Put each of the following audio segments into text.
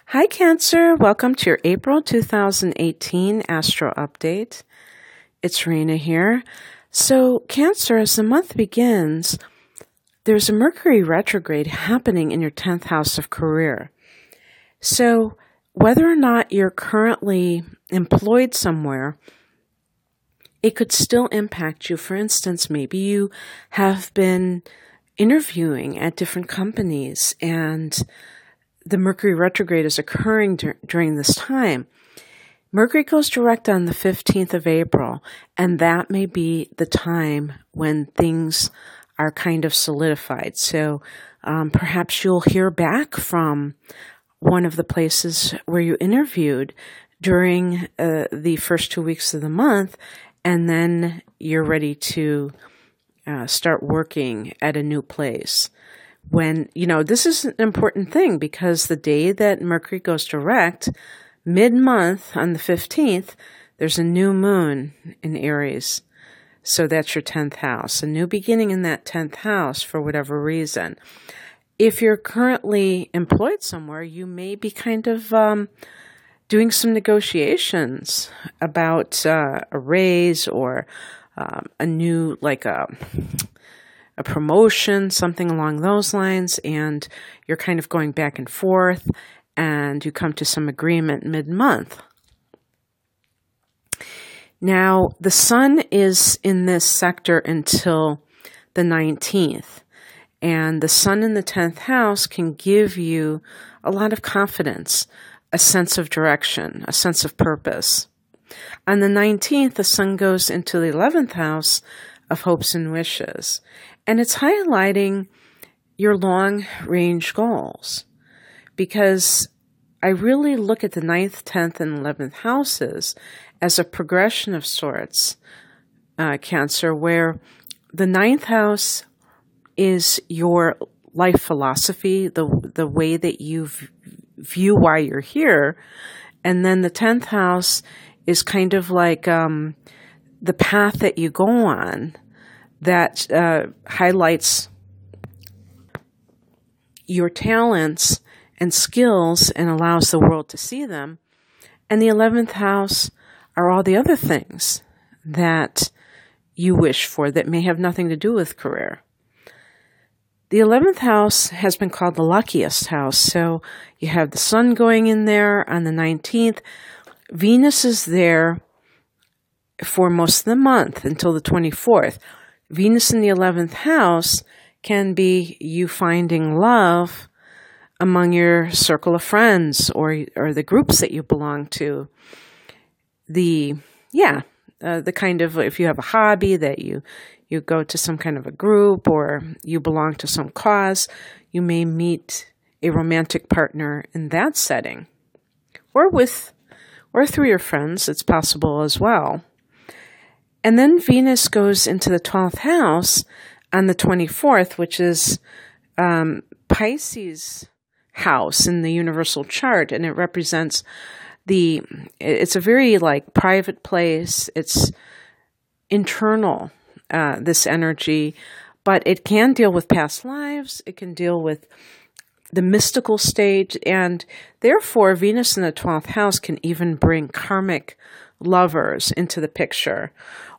Hi, Cancer. Welcome to your April 2018 Astro Update. It's Rena here. So, Cancer, as the month begins, there's a Mercury retrograde happening in your 10th house of career. So, whether or not you're currently employed somewhere, it could still impact you. For instance, maybe you have been interviewing at different companies and the Mercury retrograde is occurring during this time. Mercury goes direct on the 15th of April, and that may be the time when things are kind of solidified. So perhaps you'll hear back from one of the places where you interviewed during the first 2 weeks of the month, and then you're ready to start working at a new place. When, this is an important thing because the day that Mercury goes direct, mid-month on the 15th, there's a new moon in Aries. So that's your 10th house, a new beginning in that 10th house for whatever reason. If you're currently employed somewhere, you may be kind of doing some negotiations about a raise or a new, a promotion, something along those lines, and you're kind of going back and forth, and you come to some agreement mid-month. Now, the sun is in this sector until the 19th, and the sun in the 10th house can give you a lot of confidence, a sense of direction, a sense of purpose. On the 19th, the sun goes into the 11th house of hopes and wishes. And it's highlighting your long-range goals because I really look at the 9th, 10th, and 11th houses as a progression of sorts, Cancer, where the 9th house is your life philosophy, the way that you view why you're here, and then the 10th house is kind of like the path that you go on that highlights your talents and skills and allows the world to see them. And the 11th house are all the other things that you wish for that may have nothing to do with career. The 11th house has been called the luckiest house. So you have the sun going in there on the 19th. Venus is there for most of the month until the 24th. Venus in the 11th house can be you finding love among your circle of friends or the groups that you belong to. The kind of, if you have a hobby that you go to some kind of a group or you belong to some cause, you may meet a romantic partner in that setting. Or through your friends, it's possible as well. And then Venus goes into the 12th house on the 24th, which is Pisces house in the universal chart. And it represents it's a very private place. It's internal, this energy, but it can deal with past lives. It can deal with the mystical stage. And therefore, Venus in the 12th house can even bring karmic lovers into the picture,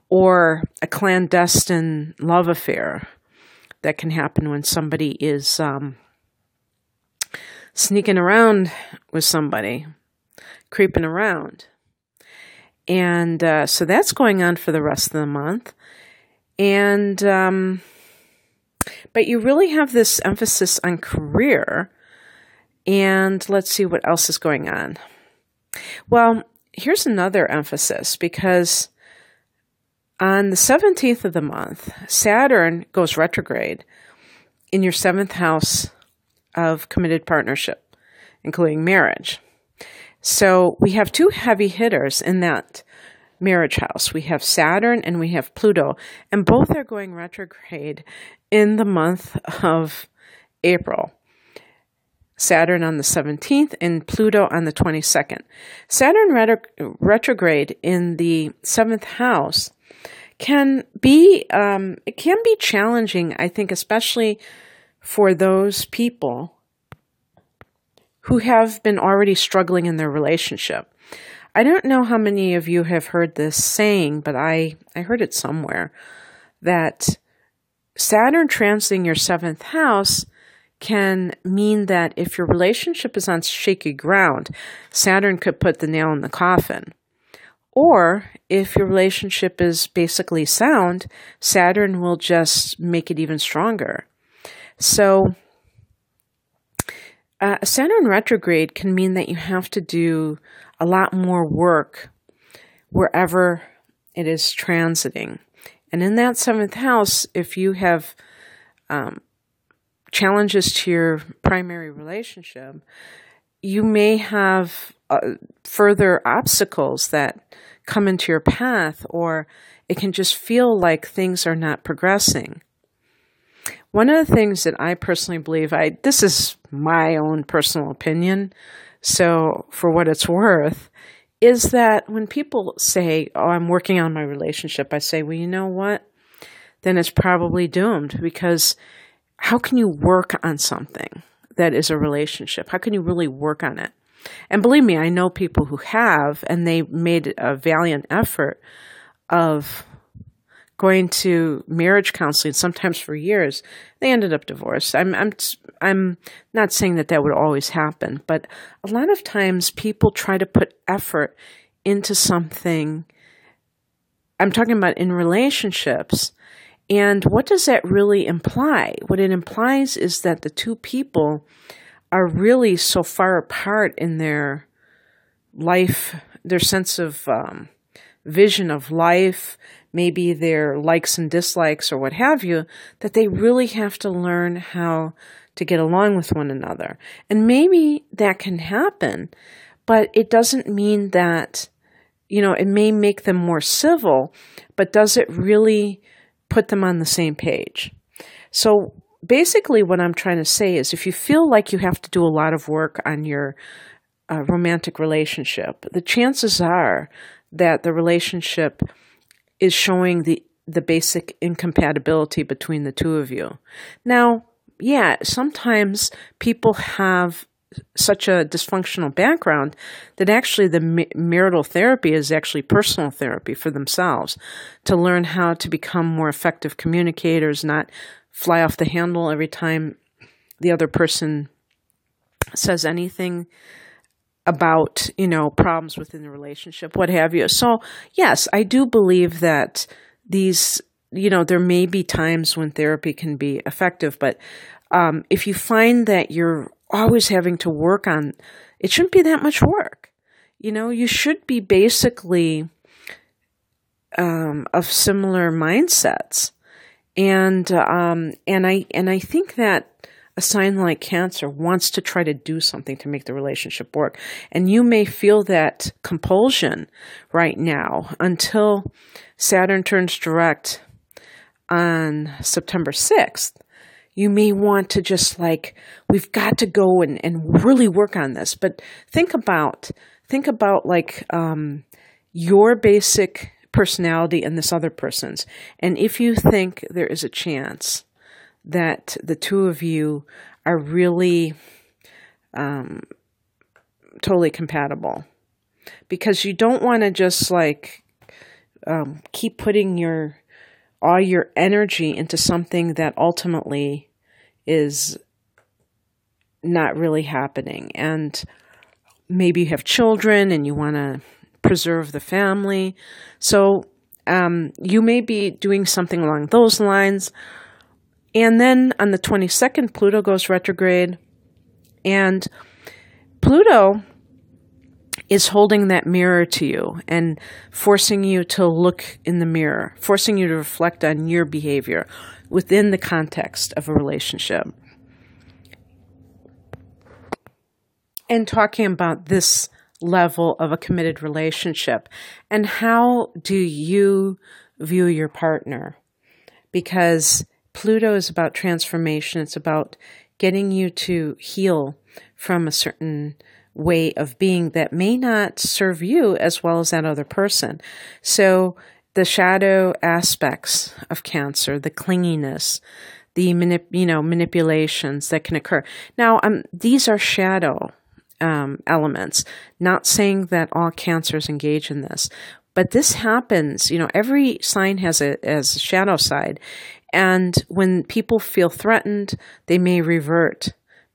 or a clandestine love affair that can happen when somebody is sneaking around with somebody, creeping around. And so that's going on for the rest of the month. And but you really have this emphasis on career. And let's see what else is going on. Well, here's another emphasis because on the 17th of the month, Saturn goes retrograde in your 7th house of committed partnership, including marriage. So we have two heavy hitters in that marriage house. We have Saturn and we have Pluto, and both are going retrograde in the month of April. Saturn on the 17th and Pluto on the 22nd. Saturn retrograde in the 7th house can be challenging, I think, especially for those people who have been already struggling in their relationship. I don't know how many of you have heard this saying, but I heard it somewhere, that Saturn transiting your 7th house can mean that if your relationship is on shaky ground, Saturn could put the nail in the coffin. Or if your relationship is basically sound, Saturn will just make it even stronger. So Saturn retrograde can mean that you have to do a lot more work wherever it is transiting. And in that 7th house, if you have challenges to your primary relationship, you may have further obstacles that come into your path, or it can just feel like things are not progressing. One of the things that I personally believe, this is my own personal opinion, so for what it's worth, is that when people say, oh, I'm working on my relationship, I say, well, you know what? Then it's probably doomed, because how can you work on something that is a relationship? How can you really work on it? And believe me, I know people who have, and they made a valiant effort of going to marriage counseling, sometimes for years. They ended up divorced. I'm not saying that would always happen, but a lot of times people try to put effort into something. I'm talking about in relationships. And what does that really imply? What it implies is that the two people are really so far apart in their life, their sense of vision of life, maybe their likes and dislikes or what have you, that they really have to learn how to get along with one another. And maybe that can happen, but it doesn't mean that, it may make them more civil, but does it really put them on the same page? So basically what I'm trying to say is, if you feel like you have to do a lot of work on your romantic relationship, the chances are that the relationship is showing the basic incompatibility between the two of you. Now, yeah, sometimes people have such a dysfunctional background that actually the marital therapy is actually personal therapy for themselves, to learn how to become more effective communicators, not fly off the handle every time the other person says anything about, problems within the relationship, what have you. So yes, I do believe that these, there may be times when therapy can be effective, but if you find that you're always having to work on, it shouldn't be that much work. You should be basically of similar mindsets. And I think that a sign like Cancer wants to try to do something to make the relationship work. And you may feel that compulsion right now until Saturn turns direct on September 6th. You may want to just we've got to go and really work on this. But think about your basic personality and this other person's. And if you think there is a chance that the two of you are really totally compatible, because you don't want to just keep putting all your energy into something that ultimately is not really happening. And maybe you have children and you want to preserve the family. So you may be doing something along those lines. And then on the 22nd, Pluto goes retrograde. And Pluto is holding that mirror to you and forcing you to look in the mirror, forcing you to reflect on your behavior within the context of a relationship. And talking about this level of a committed relationship and how do you view your partner? Because Pluto is about transformation. It's about getting you to heal from a certain way of being that may not serve you as well as that other person. So the shadow aspects of Cancer, the clinginess, the manipulations that can occur. Now, these are shadow elements. Not saying that all Cancers engage in this, but this happens. Every sign has a shadow side, and when people feel threatened, they may revert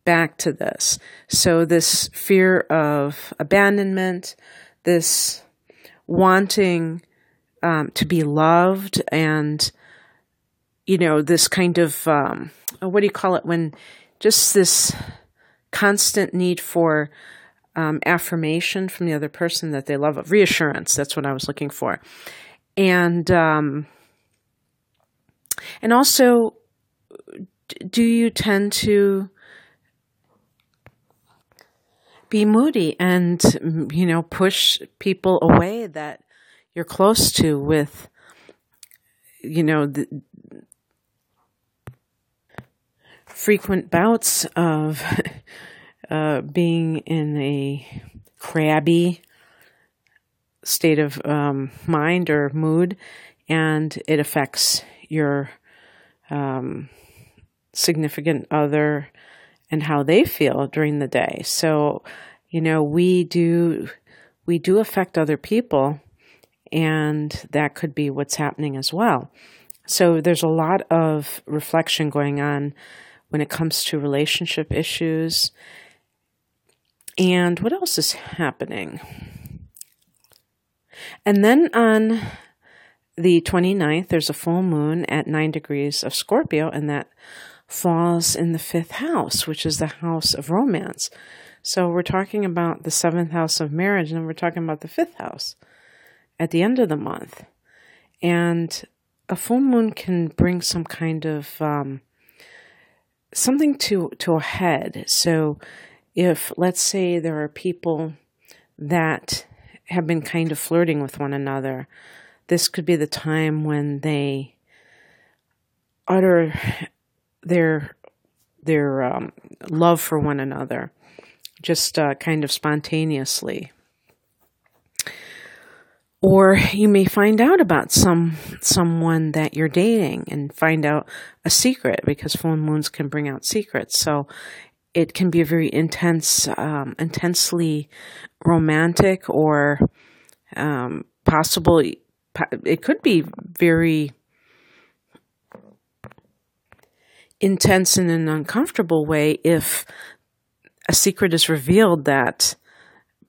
back to this. So this fear of abandonment, this wanting to be loved, and this kind of what do you call it, when just this constant need for affirmation from the other person that they love, reassurance. That's what I was looking for. And also, do you tend to be moody and, push people away that you're close to with, the frequent bouts of being in a crabby state of mind or mood, and it affects your significant other and how they feel during the day. So, we do affect other people, and that could be what's happening as well. So there's a lot of reflection going on when it comes to relationship issues. And what else is happening? And then on the 29th, there's a full moon at 9 degrees of Scorpio, and that falls in the 5th house, which is the house of romance. So we're talking about the 7th house of marriage, and we're talking about the 5th house at the end of the month. And a full moon can bring some kind of something to a head. So if, let's say, there are people that have been kind of flirting with one another, this could be the time when they utter their love for one another, just kind of spontaneously. Or you may find out about someone that you're dating and find out a secret, because full moons can bring out secrets. So it can be a very intensely romantic, or possibly it could be very intense in an uncomfortable way if a secret is revealed that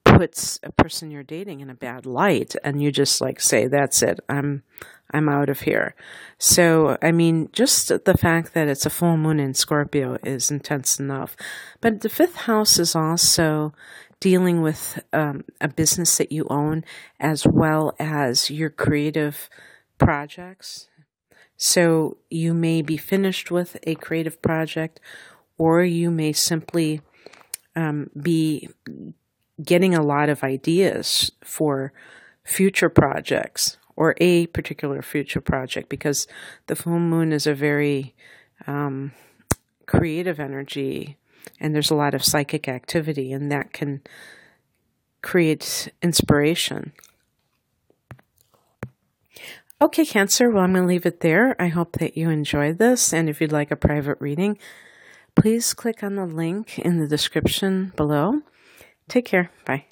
puts a person you're dating in a bad light, and you just say, that's it, I'm out of here. So, just the fact that it's a full moon in Scorpio is intense enough. But the 5th house is also dealing with a business that you own, as well as your creative projects. So you may be finished with a creative project, or you may simply be getting a lot of ideas for future projects, or a particular future project, because the full moon is a very creative energy, and there's a lot of psychic activity, and that can create inspiration. Okay, Cancer, well, I'm going to leave it there. I hope that you enjoyed this, and if you'd like a private reading, please click on the link in the description below. Take care. Bye.